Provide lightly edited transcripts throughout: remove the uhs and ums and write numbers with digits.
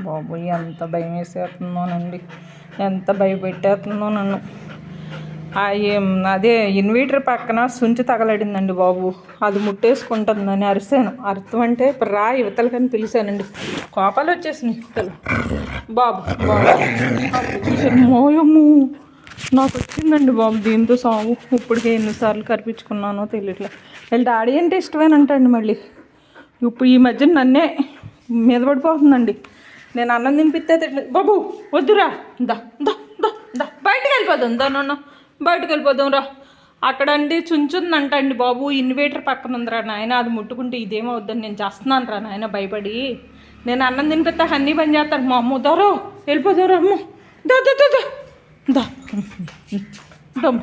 బాబు ఎంత భయం వేసేస్తుందోనండి, ఎంత భయపెట్టేస్తుందో నన్ను. అదే ఇన్వర్టర్ పక్కన సుంచి తగలడిందండి బాబు, అది ముట్టేసుకుంటుందని అరిసాను. అర్థం అంటే ఇప్పుడు రా యువతలకని పిలిచానండి. కోపాలు వచ్చేసినాయి యువతలు. బాబు బాబు చూసాను, మోయమ్ము నాకు వచ్చిందండి బాబు దీంతో సాగు. ఇప్పటికే ఎన్నిసార్లు కరిపించుకున్నానో తెలియట్లే. వీళ్ళ డాడీ అంటే ఇష్టమేనంటండి. మళ్ళీ ఇప్పుడు ఈ మధ్య నన్నే మీద పడిపోతుందండి. నేను అన్నం తినిపిస్తే బాబు వద్దురా, దా దా దా దా బయటకు వెళ్ళిపోదాం, దాన్న బయటకు వెళ్ళిపోదాం రా. అక్కడండి చుంచుందంటండి బాబు, ఇన్వర్టర్ పక్కన ఉందిరా నాయన, అది ముట్టుకుంటే ఇదేమవుద్దని నేను చేస్తున్నాను రా నాయన భయపడి. నేను అన్నం తినిపిస్తే అన్నీ పని చేస్తాను. మా అమ్మ దారో వెళ్ళిపోదారా అమ్మ, దా దా దా దా దా దమ్మ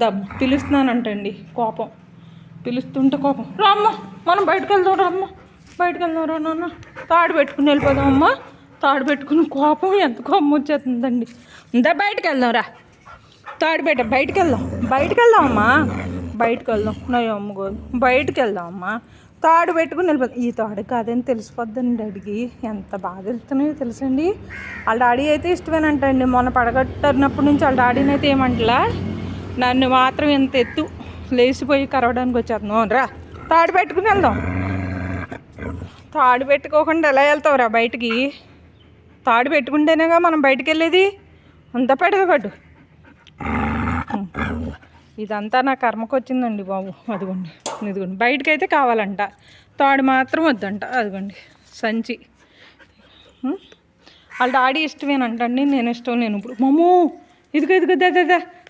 దమ్మ పిలుస్తున్నానంటండి. కోపం పిలుస్తుంటే కోపం. రా అమ్మ మనం బయటకు వెళ్దాం రా అమ్మ, బయటకు వెళ్దాం రా నాన్న. తాడు పెట్టుకుని వెళ్ళిపోదాం అమ్మ, తాడు పెట్టుకుని. కోపం ఎంత కోపం వచ్చేస్తుందండి. ఇందా బయటకు వెళ్దాం రా, తాడు పెట్ట బయటకు వెళ్దాం అమ్మా, బయటకు వెళ్దాం. నా అమ్మ గోదు బయటకు వెళ్దాం అమ్మా, తాడు పెట్టుకుని వెళ్ళిపోదాం. ఈ తాడు కాదని తెలిసిపోద్దండి డాడీకి. ఎంత బాగా వెళ్తున్నాయో తెలుసండి. వాళ్ళ డాడీ అయితే ఇష్టమేనంటండి. మొన్న పడగొట్టినప్పటి నుంచి వాళ్ళ డాడీని అయితే ఏమంటలా, నన్ను మాత్రం ఎంత ఎత్తు లేచిపోయి కరవడానికి వచ్చేస్తున్నావు. రా తాడు పెట్టుకుని వెళ్దాం. తాడు పెట్టుకోకుండా ఎలా వెళ్తావురా బయటికి? తాడు పెట్టుకుంటేనేగా మనం బయటికి వెళ్ళేది. అంత పట్టు. ఇదంతా నా కర్మకు వచ్చిందండి బాబు. అదిగోండి ఇదిగోండి, బయటకైతే కావాలంట, తాడు మాత్రం వద్దంట. అదిగోండి సంచి. వాళ్ళ డాడీ ఇష్టమేనంటండి, నేను ఇష్టం. నేను ఇప్పుడు మమ్మూ ఇదిగో ఇదిగో దా